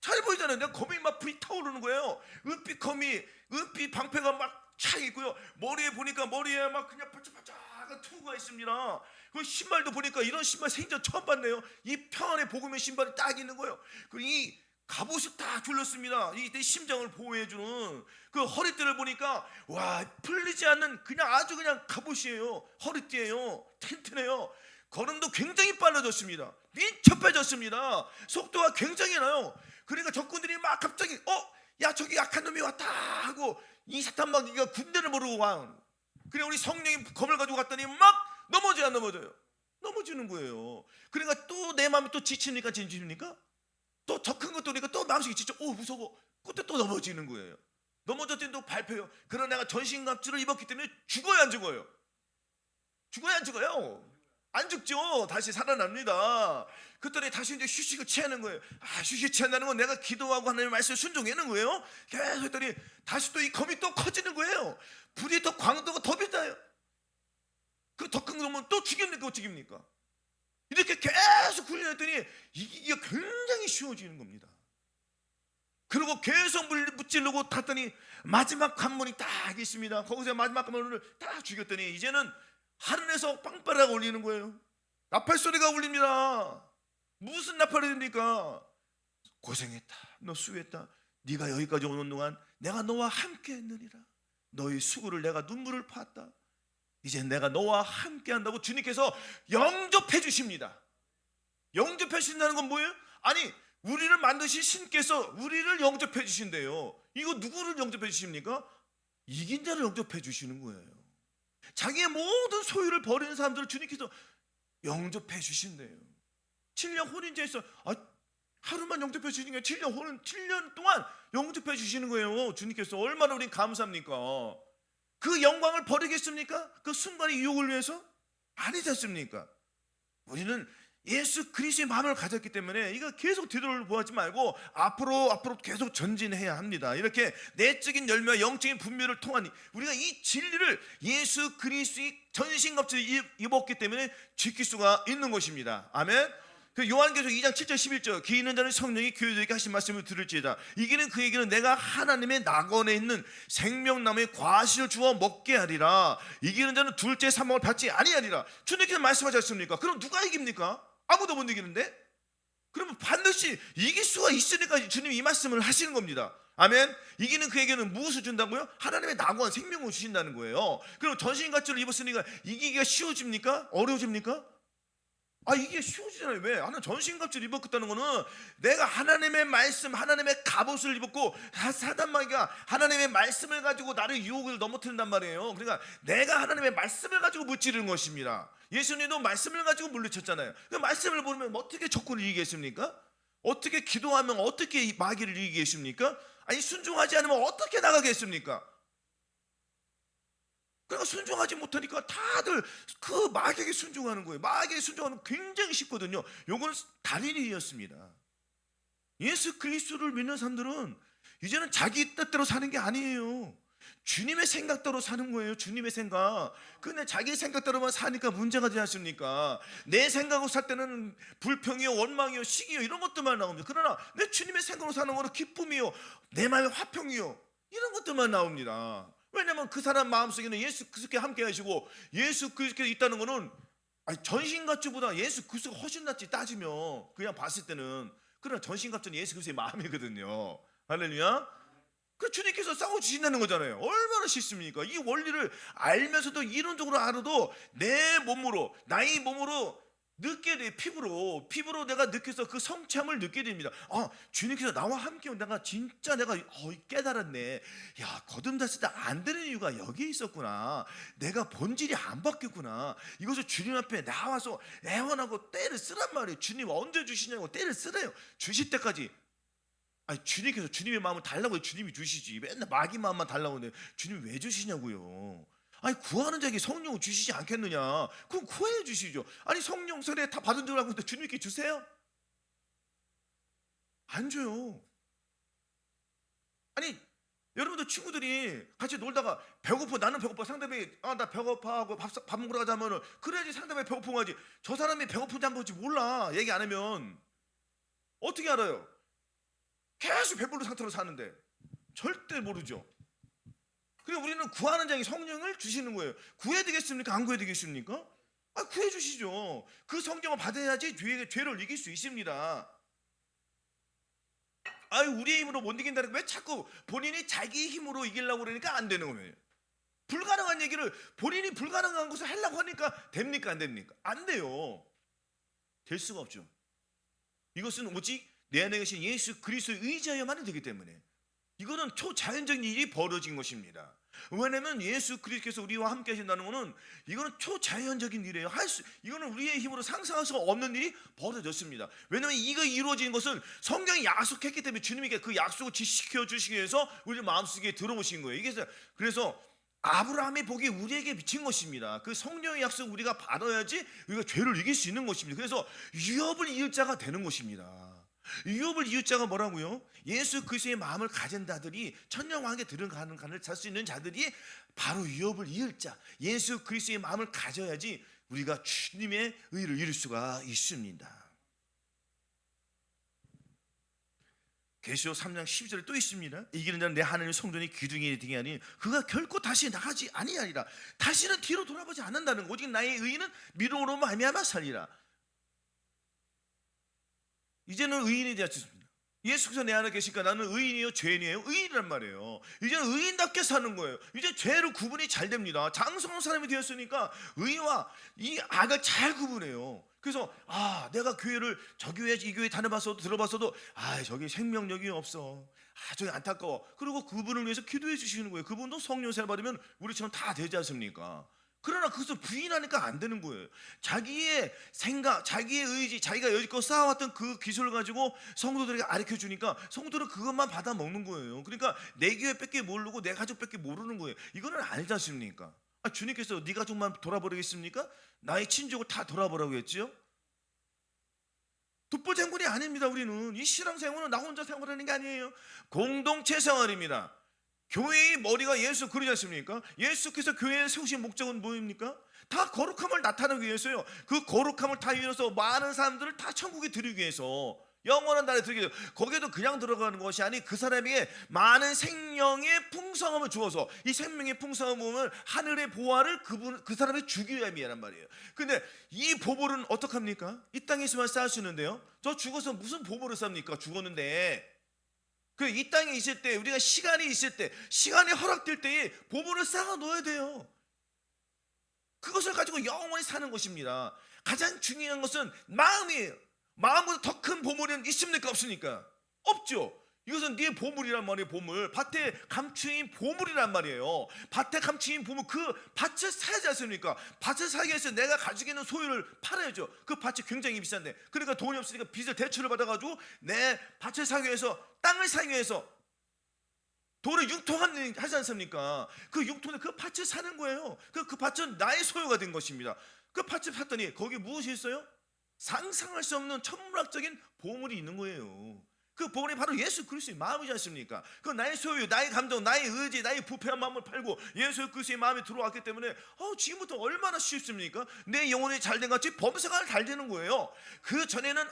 잘 보이잖아요. 내가 거미 막 불이 타오르는 거예요. 은빛 방패가 막 차 있고요. 머리에 보니까 머리에 막 그냥 반짝반짝한 투구가 있습니다. 그 신발도 보니까 이런 신발 생전 처음 봤네요. 이 평안의 복음의 신발이 딱 있는 거예요. 그리고 이 갑옷을 딱 둘렀습니다. 이 심장을 보호해주는 그 허리띠를 보니까 와 풀리지 않는 그냥 아주 그냥 갑옷이에요. 허리띠예요. 튼튼해요. 걸음도 굉장히 빨라졌습니다. 민첩해졌습니다. 속도가 굉장히 나요. 그러니까 적군들이 막 갑자기 야 저기 약한 놈이 왔다 하고 이 사탄마귀가 군대를 모르고 와. 그래 우리 성령이 검을 가지고 갔더니 막 넘어져요. 넘어지는 거예요. 그러니까 또 내 마음이 또 지칩니까? 또 더 큰 것도 오니까 또 마음속이 지쳐. 무서워. 그때 또 넘어지는 거예요. 넘어졌더니 또 밟혀요. 그러나 내가 전신갑주를 입었기 때문에 죽어야 안 죽어요? 죽어야 안 죽어요? 안 죽죠. 다시 살아납니다. 그랬더니 다시 이제 휴식을 취하는 거예요. 휴식 취한다는 건 내가 기도하고 하나님의 말씀을 순종하는 거예요. 계속 했더니 다시 또 이 검이 또 커지는 거예요. 불이 더 광도가 더 비싸요. 그 더 큰 놈은 또 죽입니까? 못 죽입니까? 이렇게 계속 훈련했더니 이게 굉장히 쉬워지는 겁니다. 그리고 계속 무찌르고 탔더니 마지막 관문이 딱 있습니다. 거기서 마지막 관문을 딱 죽였더니 이제는 하늘에서 빵빠라가 울리는 거예요. 나팔 소리가 울립니다. 무슨 나팔이 됩니까? 고생했다. 너 수고했다. 네가 여기까지 오는 동안 내가 너와 함께 했느니라. 너의 수고를 내가 눈물을 봤다. 이제 내가 너와 함께 한다고 주님께서 영접해 주십니다. 영접해 주신다는 건 뭐예요? 아니 우리를 만드신 신께서 우리를 영접해 주신대요. 이거 누구를 영접해 주십니까? 이긴 자를 영접해 주시는 거예요. 자기의 모든 소유를 버리는 사람들을 주님께서 영접해 주신대요. 7년 혼인제에서 하루만 영접해 주시는 게 7년 동안 영접해 주시는 거예요. 주님께서 얼마나 우린 감사합니까? 그 영광을 버리겠습니까? 그 순간의 유혹을 위해서? 아니지 않습니까? 우리는 예수 그리스도의 마음을 가졌기 때문에 이거 계속 뒤돌아보지 말고 앞으로 계속 전진해야 합니다. 이렇게 내적인 열매와 영적인 분별을 통한 우리가 이 진리를 예수 그리스도의 전신갑주를 입었기 때문에 지킬 수가 있는 것입니다. 아멘. 그 요한계시록 2장 7절 11절 기 있는 자는 성령이 교회들에게 하신 말씀을 들을지어다. 이기는 그에게는 내가 하나님의 낙원에 있는 생명나무의 과실을 주어 먹게 하리라. 이기는 자는 둘째 사망을 받지 아니하리라. 주님께서 말씀하지 않습니까? 그럼 누가 이깁니까? 아무도 못 이기는데? 그러면 반드시 이길 수가 있으니까 주님이 이 말씀을 하시는 겁니다. 아멘. 이기는 그에게는 무엇을 준다고요? 하나님의 낙원 생명을 주신다는 거예요. 그럼 전신갑주를 입었으니까 이기기가 쉬워집니까? 어려워집니까? 이게 쉬워지잖아요. 왜? 나는 전신갑주를 입었다는 거는 내가 하나님의 말씀, 하나님의 갑옷을 입었고 사단마귀가 하나님의 말씀을 가지고 나를 유혹을 넘어뜨린단 말이에요. 그러니까 내가 하나님의 말씀을 가지고 무찌르는 것입니다. 예수님도 말씀을 가지고 물리쳤잖아요. 그 말씀을 모르면 어떻게 적군을 이기겠습니까? 어떻게 기도하면 어떻게 마귀를 이기겠습니까? 순종하지 않으면 어떻게 나가겠습니까? 그러니까 순종하지 못하니까 다들 그 마귀에게 순종하는 거예요. 마귀에게 순종하는 건 굉장히 쉽거든요. 요건 달인이었습니다. 예수 그리스도를 믿는 사람들은 이제는 자기 뜻대로 사는 게 아니에요. 주님의 생각대로 사는 거예요. 주님의 생각. 근데 자기 생각대로만 사니까 문제가 되지 않습니까? 내 생각으로 살 때는 불평이요, 원망이요, 시기요 이런 것들만 나옵니다. 그러나 내 주님의 생각으로 사는 거는 기쁨이요, 내 마음의 화평이요 이런 것들만 나옵니다. 왜냐하면 그 사람 마음속에는 예수 그리스도께 함께 하시고 예수 그리스도께 있다는 거는 전신갑주보다 예수 그리스도가 훨씬 낫지 따지면 그냥 봤을 때는. 그러나 전신갑주는 예수 그리스도의 마음이거든요. 할렐루야. 그 주님께서 싸워주신다는 거잖아요. 얼마나 쉽습니까? 이 원리를 알면서도 이론적으로 알아도 내 몸으로 나의 몸으로 느끼게 돼요. 피부로 내가 느껴서 그 성참을 느끼게 됩니다. 주님께서 나와 함께 내가 진짜 내가 깨달았네. 야, 거듭났을 때 안 되는 이유가 여기에 있었구나. 내가 본질이 안 바뀌었구나. 이것을 주님 앞에 나와서 애원하고 때를 쓰란 말이에요. 주님 언제 주시냐고 때를 쓰래요. 주실 때까지. 주님께서 주님의 마음을 달라고 주님이 주시지. 맨날 마귀 마음만 달라고 하는데 주님이 왜 주시냐고요. 구하는 자에게 성령을 주시지 않겠느냐. 그럼 구해 주시죠. 성령 세례 다 받은 줄 알고 있는데 주님께 주세요? 안 줘요. 여러분들 친구들이 같이 놀다가 배고파, 나는 배고파, 상대방이 나 배고파 하고 밥 먹으러 가자 하면은 그래야지 상대방이 배고픈 거지. 저 사람이 배고픈지 안 배고픈지 몰라. 얘기 안 하면 어떻게 알아요? 계속 배부른 상태로 사는데 절대 모르죠. 그리고 우리는 구하는 자에게 성령을 주시는 거예요. 구해야 되겠습니까? 안 구해야 되겠습니까? 구해 주시죠. 그 성령을 받아야지 죄를 이길 수 있습니다. 우리의 힘으로 못 이긴다는 거 왜 자꾸 본인이 자기 힘으로 이기려고 그러니까 안 되는 거예요. 불가능한 얘기를 본인이 불가능한 것을 하려고 하니까 됩니까? 안 됩니까? 안 돼요. 될 수가 없죠. 이것은 오직 내 안에 계신 예수 그리스도에 의지하여만 되기 때문에 이거는 초자연적인 일이 벌어진 것입니다. 왜냐하면 예수 그리스도께서 우리와 함께 하신다는 것은 이거는 초자연적인 일이에요. 이거는 우리의 힘으로 상상할 수 없는 일이 벌어졌습니다. 왜냐하면 이거 이루어진 것은 성경이 약속했기 때문에 주님에게 그 약속을 지시켜 주시기 위해서 우리 마음속에 들어오신 거예요. 그래서 아브라함의 복이 우리에게 미친 것입니다. 그 성령의 약속 우리가 받아야지 우리가 죄를 이길 수 있는 것입니다. 그래서 유업을 이을 자가 되는 것입니다. 유업을 이을 자가 뭐라고요? 예수 그리스도의 마음을 가진 자들이 천년왕국에 들어가는 간을 잘 수 있는 자들이 바로 유업을 이을 자, 예수 그리스도의 마음을 가져야지 우리가 주님의 의를 이룰 수가 있습니다. 계시록 3장 12절에 또 있습니다. 이기는 자는 내 하나님의 성전이 기둥이 되게 하니 그가 결코 다시 나가지 아니하리라. 다시는 뒤로 돌아보지 않는다는 거. 오직 나의 의인은 믿음으로 말미암아 살리라. 이제는 의인이 되었습니다. 예수께서 내 안에 계시니까 나는 의인이요 죄인이에요? 의인이란 말이에요. 이제는 의인답게 사는 거예요. 이제 죄를 구분이 잘 됩니다. 장성한 사람이 되었으니까 의와 이 악을 잘 구분해요. 그래서 내가 교회를 저 교회 이 교회 다녀봤어도 들어봤어도 저기 생명력이 없어. 저기 안타까워. 그리고 그분을 위해서 기도해 주시는 거예요. 그분도 성령 세례 받으면 우리처럼 다 되지 않습니까? 그러나 그것을 부인하니까 안 되는 거예요. 자기의 생각, 자기의 의지, 자기가 여지껏 쌓아왔던 그 기술을 가지고 성도들에게 가르쳐 주니까 성도들은 그것만 받아 먹는 거예요. 그러니까 내 교회밖에 모르고 내 가족밖에 모르는 거예요. 이거는 아니지 않습니까? 주님께서 네 가족만 돌아버리겠습니까? 나의 친족을 다 돌아보라고 했지요. 독보장군이 아닙니다. 우리는 이 신앙생활은 나 혼자 생활하는 게 아니에요. 공동체 생활입니다. 교회의 머리가 예수 그러지 않습니까? 예수께서 교회에 세우신 목적은 뭐입니까? 다 거룩함을 나타내기 위해서요. 그 거룩함을 다 위해서 많은 사람들을 다 천국에 들이기 위해서, 영원한 나라에 들이기 위해서, 거기에도 그냥 들어가는 것이 아니 그 사람에게 많은 생명의 풍성함을 주어서, 이 생명의 풍성함을 하늘의 보화를 그 사람이 주기 위함이란 말이에요. 근데 이 보물은 어떡합니까? 이 땅에서만 쌓을 수 있는데요. 저 죽어서 무슨 보물을 쌉니까? 죽었는데. 이 땅에 있을 때, 우리가 시간이 있을 때, 시간이 허락될 때에 보물을 쌓아 놓아야 돼요. 그것을 가지고 영원히 사는 것입니다. 가장 중요한 것은 마음이에요. 마음보다 더 큰 보물은 있습니까? 없습니까? 없죠. 이것은 네 보물이란 말이에요. 보물. 밭에 감추인 보물이란 말이에요. 밭에 감추인 보물, 그 밭을 사야지 않습니까? 밭을 사기 위해서 내가 가지고 있는 소유를 팔아야죠. 그 밭이 굉장히 비싼데, 그러니까 돈이 없으니까 빚을 대출을 받아가지고 내 밭을 사기 위해서, 땅을 사기 위해서 돈을 융통하지 않습니까? 그 융통에 그 밭을 사는 거예요. 그 밭은 나의 소유가 된 것입니다. 그 밭을 샀더니 거기에 무엇이 있어요? 상상할 수 없는 천문학적인 보물이 있는 거예요. 그 보물이 바로 예수 그리스도의 마음이지 않습니까? 그 나의 소유, 나의 감정, 나의 의지, 나의 부패한 마음을 팔고 예수 그리스도의 마음이 들어왔기 때문에 지금부터 얼마나 쉽습니까? 내 영혼이 잘된 같이 범사가 잘 되는 거예요. 그 전에는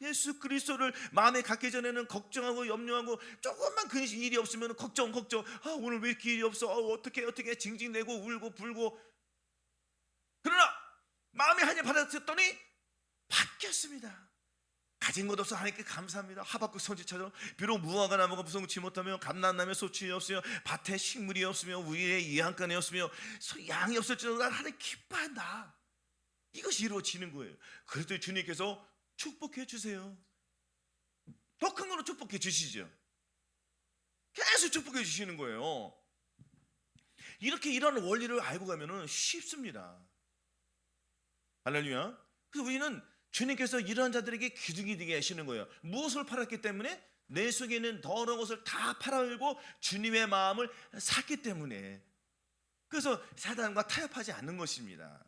예수 그리스도를 마음에 갖기 전에는 걱정하고 염려하고, 조금만 그 일이 없으면 걱정. 오늘 왜 이렇게 일이 없어? 어떻게 징징대고 울고 불고. 그러나 마음에 하늘 받았더니 바뀌었습니다. 가진 것 없어 하나님께 감사합니다. 하박국 선지처럼 비록 무화과 나무가 무성치 못하며 감람나무에 소출이 없으며 밭에 식물이 없으며 위에 이양간이 없으며 양이 없을지라도 난 하나님 기뻐한다. 이것이 이루어지는 거예요. 그래도 주님께서 축복해 주세요. 더 큰 거로 축복해 주시죠. 계속 축복해 주시는 거예요. 이렇게 이런 원리를 알고 가면은 쉽습니다. 할렐루야. 그래서 우리는 주님께서 이런 자들에게 기둥이 되게 하시는 거예요. 무엇을 팔았기 때문에? 내 속에 있는 더러운 것을 다 팔아들고 주님의 마음을 샀기 때문에. 그래서 사단과 타협하지 않는 것입니다.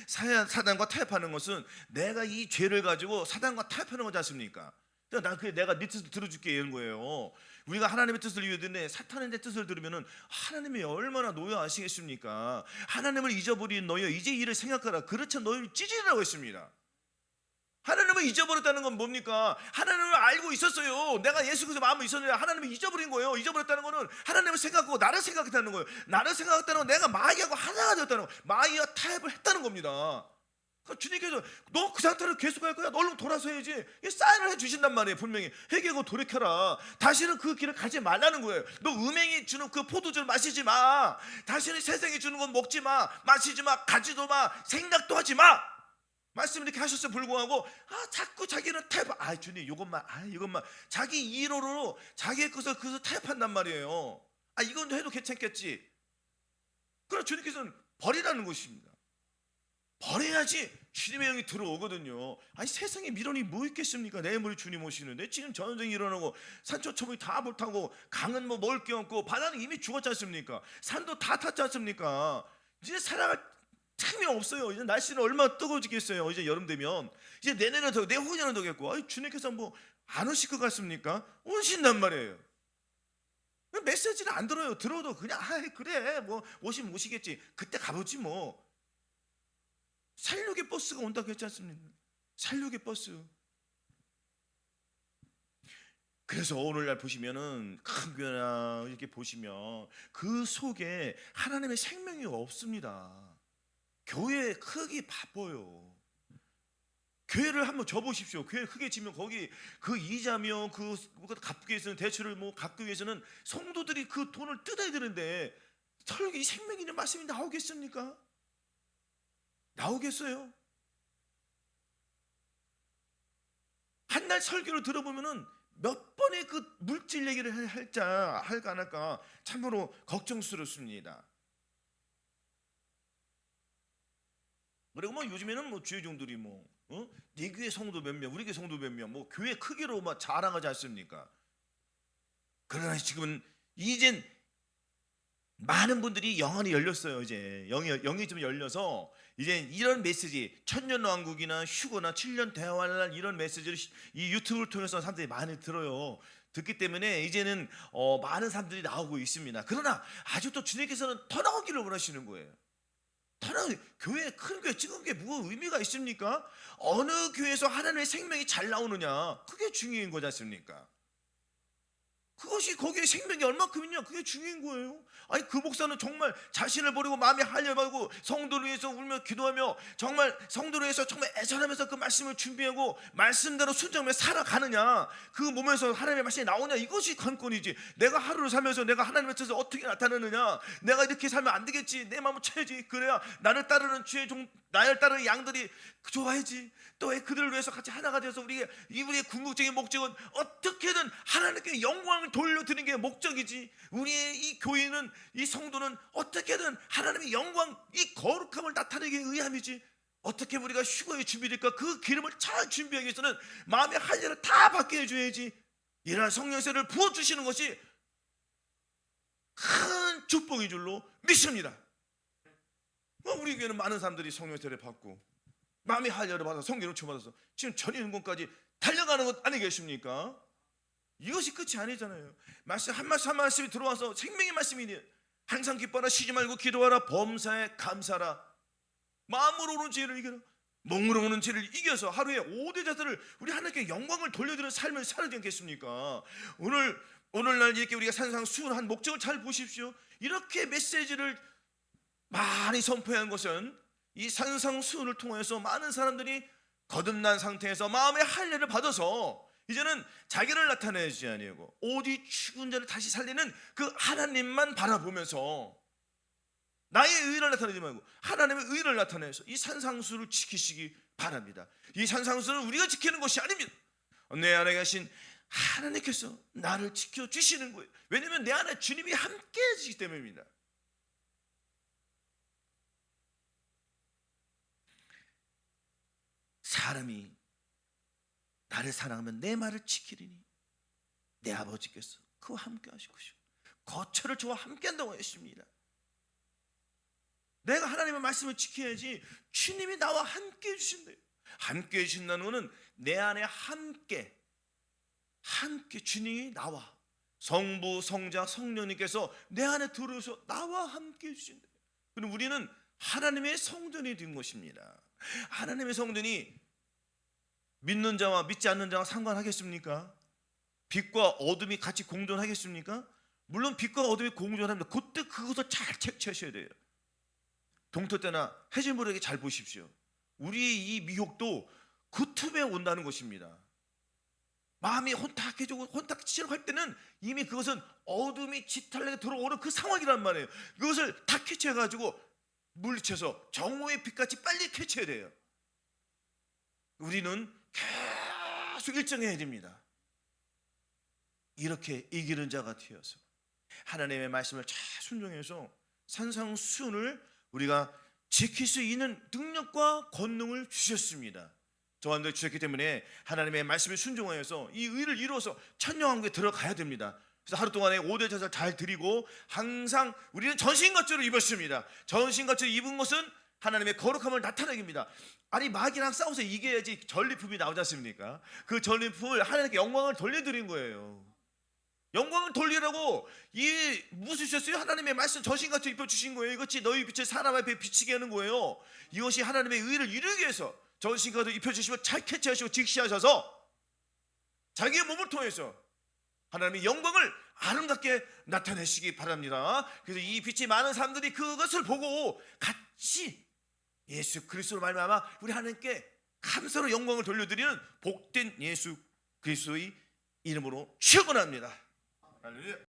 사단과 타협하는 것은 내가 이 죄를 가지고 사단과 타협하는 거지 않습니까? 내가 네 뜻을 들어줄게 이런 거예요. 우리가 하나님의 뜻을 이루는데 사탄의 뜻을 들으면은 하나님이 얼마나 노여하시겠습니까? 하나님을 잊어버린 너여 이제 이를 생각하라. 그렇지 너희를 찢으라고 했습니다. 하나님을 잊어버렸다는 건 뭡니까? 하나님을 알고 있었어요. 내가 예수 그리스도 마음을 있었는데 하나님을 잊어버린 거예요. 잊어버렸다는 거는 하나님을 생각하고 나를 생각했다는 거예요. 나를 생각했다는 건 내가 마귀하고 하나가 되었다는 거예요. 마귀와 타협을 했다는 겁니다. 주님께서 너 그 상태로 계속 할 거야? 너 얼른 돌아서야지. 사인을 해주신단 말이에요. 분명히 회개하고 돌이켜라. 다시는 그 길을 가지 말라는 거예요. 너 음행이 주는 그 포도주를 마시지 마. 다시는 세상이 주는 건 먹지 마. 마시지 마. 가지도 마. 생각도 하지 마. 말씀 이렇게 하셨을 불구하고 자꾸 자기는 타협. 주님 이것만 자기 이로로 자기의 것을 타협한단 말이에요. 이건 해도 괜찮겠지. 그럼 주님께서는 버리라는 것입니다. 버려야지 주님의 영이 들어오거든요. 세상에 미련이 뭐 있겠습니까? 내일 모레 주님 오시는데 지금 전쟁이 일어나고 산초초목이 다 불타고 강은 먹을 게 없고 바다는 이미 죽었지 않습니까? 산도 다 탔지 않습니까? 이제 살아갈 틈이 없어요. 이제 날씨는 얼마나 뜨거워지겠어요. 이제 여름 되면 이제 내년은 더, 내후년은 더겠고. 주님께서 안 오실 것 같습니까? 오신단 말이에요. 메시지를 안 들어요. 들어도 그냥 그래 오시면 오시겠지. 그때 가보지 뭐. 살육의 버스가 온다고 했지 않습니까? 살육의 버스. 그래서 오늘날 보시면은 큰 교회나 이렇게 보시면 그 속에 하나님의 생명이 없습니다. 교회 크기 바빠요. 교회를 한번 줘보십시오. 교회 크게 지면 거기 그 이자며 그 갚기 위해서는 대출을 갚기 위해서는 성도들이 그 돈을 뜯어야 되는데 설교 이 생명 있는 말씀이 나오겠습니까? 나오겠어요? 한 날 설교를 들어보면은 몇 번의 그 물질 얘기를 할까 안 할까 참으로 걱정스럽습니다. 그리고 뭐 요즘에는 뭐 주회종들이 뭐 네 교회 성도 몇 명, 우리 교회 성도 몇 명, 뭐 교회 크기로 막 자랑하지 않습니까? 그러나 지금은 이젠 많은 분들이 영안이 열렸어요. 이제 영이 좀 열려서 이제 이런 메시지, 천년왕국이나 휴거나 7년 대환란 이런 메시지를 이 유튜브를 통해서 사람들이 많이 들어요. 듣기 때문에 이제는 많은 사람들이 나오고 있습니다. 그러나 아직도 주님께서는 더 나오기를 원하시는 거예요. 더 나오, 교회 큰 교회 찍은 게 무슨 의미가 있습니까? 어느 교회에서 하나님의 생명이 잘 나오느냐, 그게 중요한 거지 않습니까? 그것이 거기에 생명이 얼마큼이냐, 그게 중요한 거예요. 아니 그 목사는 정말 자신을 버리고 마음에 한려하고 성도를 위해서 울며 기도하며 정말 성도를 위해서 정말 애절하면서 그 말씀을 준비하고 말씀대로 순종하며 살아가느냐, 그 몸에서 하나님의 말씀이 나오냐, 이것이 관건이지. 내가 하루를 살면서 내가 하나님의 뜻을 어떻게 나타내느냐, 내가 이렇게 살면 안 되겠지, 내 마음을 쳐야지, 그래야 나를 따르는 주의 종, 나를 따르는 양들이 좋아야지. 또 그들을 위해서 같이 하나가 되어서 우리의 궁극적인 목적은 어떻게든 하나님께 영광을 돌려드리는 게 목적이지. 우리의 이 교회는, 이 성도는 어떻게든 하나님의 영광, 이 거룩함을 나타내기 위함이지. 어떻게 우리가 휴거에 준비될까? 그 기름을 잘 준비하기 위해서는 마음의 한례를 다 받게 해줘야지. 이러한 성령세를 부어주시는 것이 큰 축복인 줄로 믿습니다. 우리 교회는 많은 사람들이 성령세를 받고 마음의 한례를 받아서 성경을 주받아서 지금 전인공까지 달려가는 것 아니겠습니까? 이것이 끝이 아니잖아요. 말씀 한 말씀 한 말씀이 들어와서 생명의 말씀이니 항상 기뻐하라, 쉬지 말고 기도하라, 범사에 감사하라, 마음으로 오는 죄를 이겨라, 몸으로 오는 죄를 이겨서 하루에 5대 자들을 우리 하나님께 영광을 돌려드리는 삶을 살아야 되겠습니까? 오늘날 이렇게 우리가 산상수훈한 목적을 잘 보십시오. 이렇게 메시지를 많이 선포한 것은 이 산상수훈을 통해서 많은 사람들이 거듭난 상태에서 마음의 할례를 받아서 이제는 자기를 나타내지 아니하고 오직 죽은 자를 다시 살리는 그 하나님만 바라보면서 나의 의를 나타내지 말고 하나님의 의를 나타내서 이 산상수를 지키시기 바랍니다. 이 산상수는 우리가 지키는 것이 아닙니다. 내 안에 계신 하나님께서 나를 지켜주시는 거예요. 왜냐하면 내 안에 주님이 함께 해주시기 때문입니다. 사람이 나를 사랑하면 내 말을 지키리니 내 아버지께서 그와 함께 하실 것이요 거처를 저와 함께 한다고 했습니다. 내가 하나님의 말씀을 지켜야지 주님이 나와 함께 해주신대요. 함께 해주신다는 것은 내 안에 함께 주님이 나와 성부, 성자, 성령님께서 내 안에 들어오셔서 나와 함께 해주신대요. 그럼 우리는 하나님의 성전이 된 것입니다. 하나님의 성전이 믿는 자와 믿지 않는 자와 상관하겠습니까? 빛과 어둠이 같이 공존하겠습니까? 물론 빛과 어둠이 공존합니다. 그때 그것을 잘 채취하셔야 돼요. 동토 때나 해질물에게 잘 보십시오. 우리의 이 미혹도 그 틈에 온다는 것입니다. 마음이 혼탁해지고 혼탁치려고 할 때는 이미 그것은 어둠이 짙게 들어오는 그 상황이란 말이에요. 그것을 다 캐치해가지고 물리쳐서 정오의 빛같이 빨리 캐치해야 돼요. 우리는 계속 일정해야 됩니다. 이렇게 이기는 자가 되어서 하나님의 말씀을 잘 순종해서 산상수훈을 우리가 지킬 수 있는 능력과 권능을 주셨습니다. 저와 너희 주셨기 때문에 하나님의 말씀에 순종하여서 이 의를 이루어서 천년왕국에 들어가야 됩니다. 그래서 하루 동안에 5대 제사를 잘 드리고 항상 우리는 전신갑주를 입었습니다. 전신갑주를 입은 것은 하나님의 거룩함을 나타내기입니다. 아니 마귀랑 싸워서 이겨야지 전리품이 나오지 않습니까? 그 전리품을 하나님께 영광을 돌려드린 거예요. 영광을 돌리라고 이 무엇을 주셨어요? 하나님의 말씀 전신갑주 입혀주신 거예요. 이것이 너희 빛을 사람 앞에 비치게 하는 거예요. 이것이 하나님의 의를 이루기 위해서 전신갑주 입혀주시고 잘 캐치하시고 직시하셔서 자기의 몸을 통해서 하나님의 영광을 아름답게 나타내시기 바랍니다. 그래서 이 빛이 많은 사람들이 그것을 보고 같이 예수 그리스도로 말미암아 우리 하나님께 감사로 영광을 돌려드리는 복된 예수 그리스도의 이름으로 축원합니다. 할렐루야.